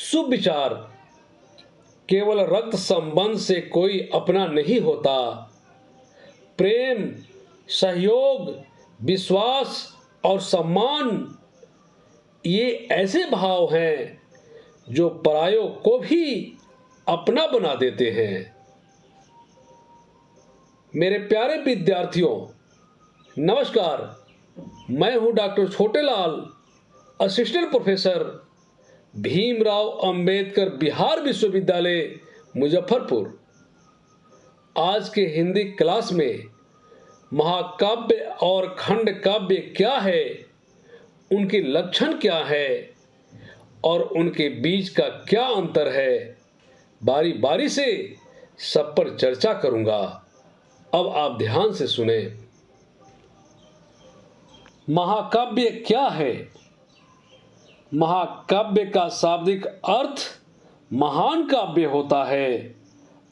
सुविचार केवल रक्त संबंध से कोई अपना नहीं होता। प्रेम, सहयोग, विश्वास और सम्मान ये ऐसे भाव हैं जो परायों को भी अपना बना देते हैं। मेरे प्यारे विद्यार्थियों, नमस्कार। मैं हूं doctor Chhotelal, assistant professor, Bhimrao Ambedkar Bihar विश्वविद्यालय, मुजफ्फरपुर। आज के हिंदी क्लास में महाकाव्य और खंड काव्य क्या है, उनके लक्षण क्या है और उनके बीच का क्या अंतर है, बारी बारी से सब पर चर्चा करूंगा। अब आप ध्यान से सुने। महाकाव्य क्या है? महाकाव्य का शाब्दिक अर्थ महान काव्य होता है,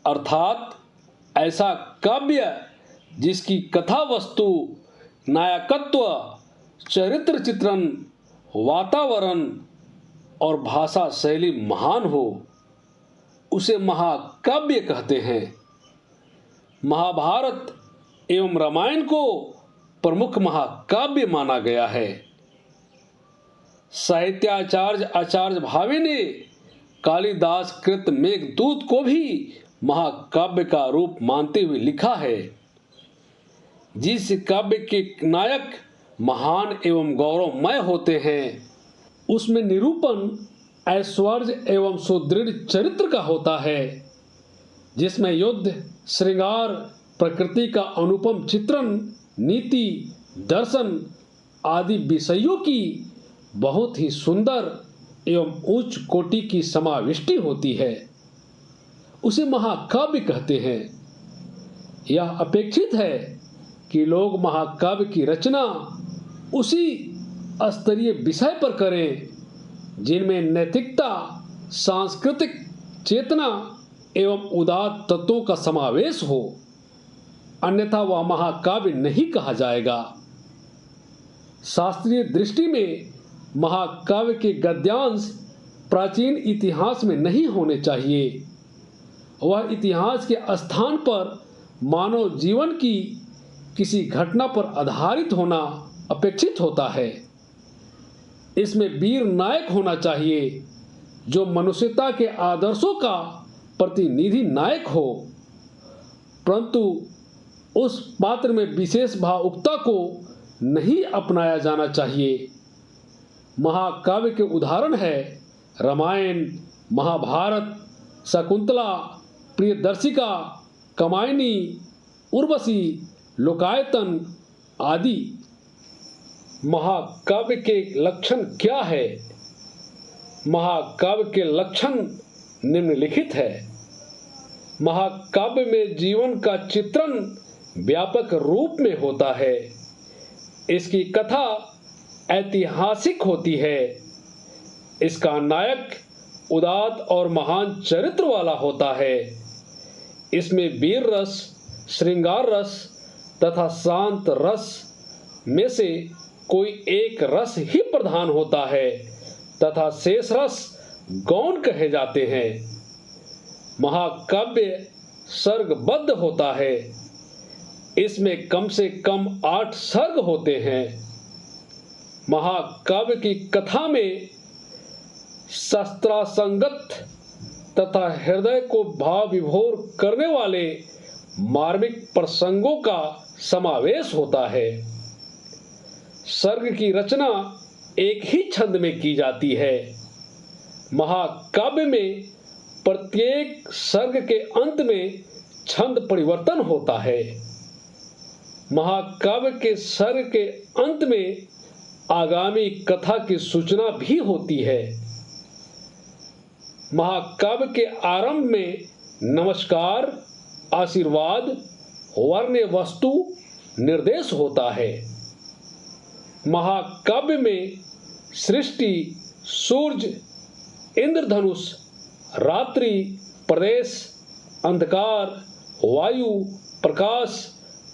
अर्थात ऐसा काव्य जिसकी कथा वस्तु, नायकत्व, चरित्र चित्रण, वातावरण और भाषा शैली महान हो, उसे महाकाव्य कहते हैं। महाभारत एवं रामायण को प्रमुख महाकाव्य माना गया है। साहित्याचार्य आचार्य भावे ने कालिदास कृत मेघदूत को भी महाकाव्य का रूप मानते हुए लिखा है। जिस काव्य के नायक महान एवं गौरवमय होते हैं, उसमें निरूपण ऐश्वर्य एवं सुदृढ़ चरित्र का होता है, जिसमें युद्ध, श्रृंगार, प्रकृति का अनुपम चित्रण, नीति, दर्शन आदि विषयों की बहुत ही सुंदर एवं उच्च कोटि की समाविष्टि होती है, उसे महाकाव्य कहते हैं। यह अपेक्षित है कि लोग महाकाव्य की रचना उसी स्तरीय विषय पर करें जिनमें नैतिकता, सांस्कृतिक चेतना एवं उदात्त तत्वों का समावेश हो, अन्यथा वह महाकाव्य नहीं कहा जाएगा। शास्त्रीय दृष्टि में महाकाव्य के गद्यांश प्राचीन इतिहास में नहीं होने चाहिए। वह इतिहास के स्थान पर मानव जीवन की किसी घटना पर आधारित होना अपेक्षित होता है। इसमें वीर नायक होना चाहिए जो मनुष्यता के आदर्शों का प्रतिनिधि नायक हो, परंतु उस पात्र में विशेष भावुकता को नहीं अपनाया जाना चाहिए। महाकाव्य के उदाहरण है रामायण, महाभारत, शकुंतला, प्रियदर्शिका, कामायनी, उर्वशी, लोकायतन आदि। महाकाव्य के लक्षण क्या है? महाकाव्य के लक्षण निम्नलिखित है। महाकाव्य में जीवन का चित्रण व्यापक रूप में होता है। इसकी कथा ऐतिहासिक होती है। इसका नायक उदात्त और महान चरित्र वाला होता है। इसमें वीर रस, श्रृंगार रस तथा शांत रस में से कोई एक रस ही प्रधान होता है तथा शेष रस गौण कहे जाते हैं। महाकाव्य सर्गबद्ध होता है। इसमें कम से कम 8 सर्ग होते हैं। महाकाव्य की कथा में शास्त्रासंगत तथा हृदय को भाव विभोर करने वाले मार्मिक प्रसंगों का समावेश होता है। सर्ग की रचना एक ही छंद में की जाती है। महाकाव्य में प्रत्येक सर्ग के अंत में छंद परिवर्तन होता है। महाकाव्य के सर्ग के अंत में आगामी कथा की सूचना भी होती है। महाकाव्य के आरंभ में नमस्कार, आशीर्वाद, वर्ण्य वस्तु निर्देश होता है। महाकाव्य में सृष्टि, सूर्य, इंद्रधनुष, रात्रि, प्रदेश, अंधकार, वायु, प्रकाश,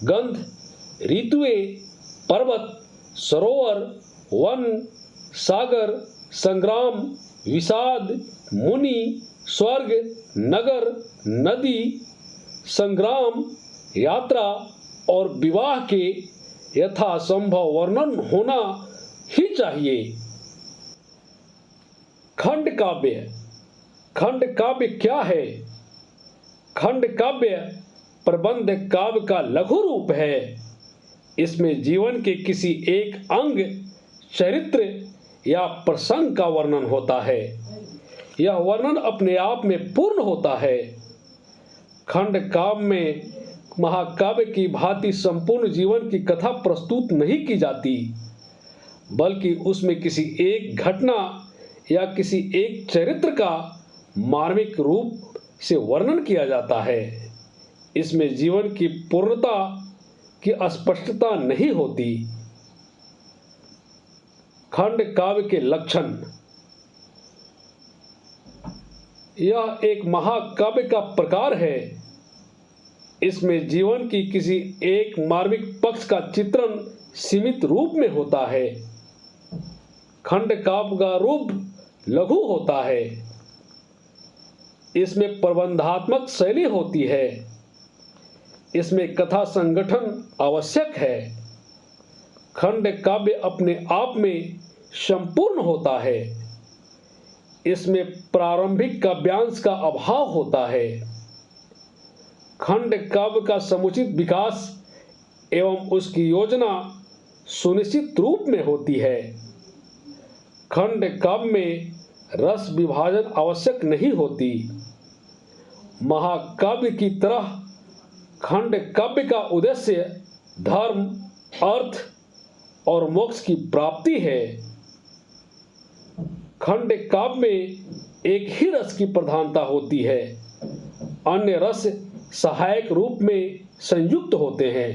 गंध, ऋतुएं, पर्वत, सरोवर, वन, सागर, संग्राम, विषाद, मुनि, स्वर्ग, नगर, नदी, संग्राम, यात्रा और विवाह के यथासंभव वर्णन होना ही चाहिए। खंड काव्य। खंड काव्य क्या है? खंड काव्य प्रबंध काव्य का लघु रूप है। इसमें जीवन के किसी एक अंग, चरित्र या प्रसंग का वर्णन होता है। यह वर्णन अपने आप में पूर्ण होता है। खंड काव्य में महाकाव्य की भांति संपूर्ण जीवन की कथा प्रस्तुत नहीं की जाती, बल्कि उसमें किसी एक घटना या किसी एक चरित्र का मार्मिक रूप से वर्णन किया जाता है। इसमें जीवन की पूर्णता की स्पष्टता नहीं होती। खंड काव्य के लक्षण। यह एक महाकाव्य का प्रकार है। इसमें जीवन की किसी एक मार्मिक पक्ष का चित्रण सीमित रूप में होता है। खंड काव्य का रूप लघु होता है। इसमें प्रबंधात्मक शैली होती है। इसमें कथा संगठन आवश्यक है। खंड काव्य अपने आप में संपूर्ण होता है। इसमें प्रारंभिक काव्यांश का अभाव होता है। खंड काव्य का समुचित विकास एवं उसकी योजना सुनिश्चित रूप में होती है। खंड काव्य में रस विभाजन आवश्यक नहीं होती। महाकाव्य की तरह खंड काव्य का उद्देश्य धर्म, अर्थ और मोक्ष की प्राप्ति है। खंड काव्य में एक ही रस की प्रधानता होती है। अन्य रस सहायक रूप में संयुक्त होते हैं।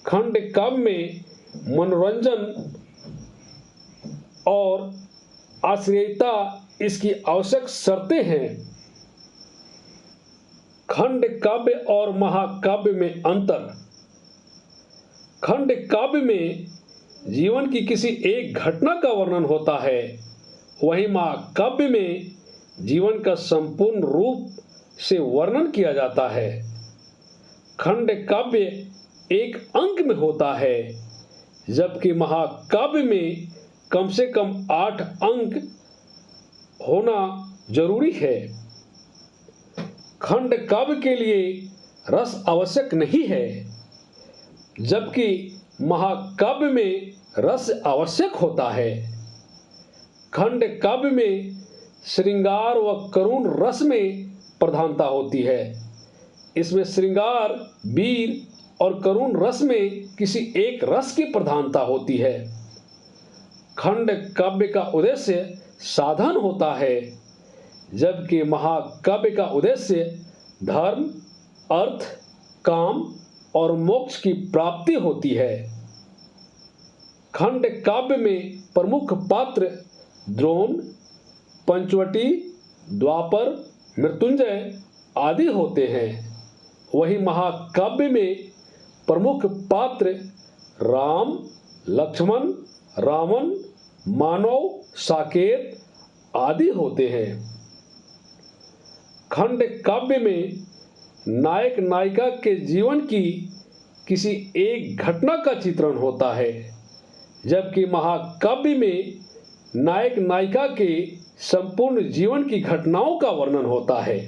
खंड काव्य में मनोरंजन और आश्रयता इसकी आवश्यक शर्तें हैं। खंड काव्य और महाकाव्य में अंतर। खंड काव्य में जीवन की किसी एक घटना का वर्णन होता है, वहीं महाकाव्य में जीवन का संपूर्ण रूप से वर्णन किया जाता है। खंड काव्य एक अंक में होता है, जबकि महाकाव्य में कम से कम 8 अंक होना जरूरी है। खंड काव्य के लिए रस आवश्यक नहीं है, जबकि महाकाव्य में रस आवश्यक होता है। खंड काव्य में श्रृंगार व करुण रस में प्रधानता होती है। इसमें श्रृंगार, वीर और करुण रस में किसी एक रस की प्रधानता होती है। खंड काव्य का उद्देश्य साधन होता है, जबकि महाकाव्य का उद्देश्य धर्म, अर्थ, काम और मोक्ष की प्राप्ति होती है। खंड काव्य में प्रमुख पात्र द्रोण, पंचवटी, द्वापर, मृत्युंजय आदि होते हैं। वहीं महाकाव्य में प्रमुख पात्र राम, लक्ष्मण, रावण, मानव, साकेत आदि होते हैं। खंड काव्य में नायक नायिका के जीवन की किसी एक घटना का चित्रण होता है, जबकि महाकाव्य में नायक नायिका के संपूर्ण जीवन की घटनाओं का वर्णन होता है।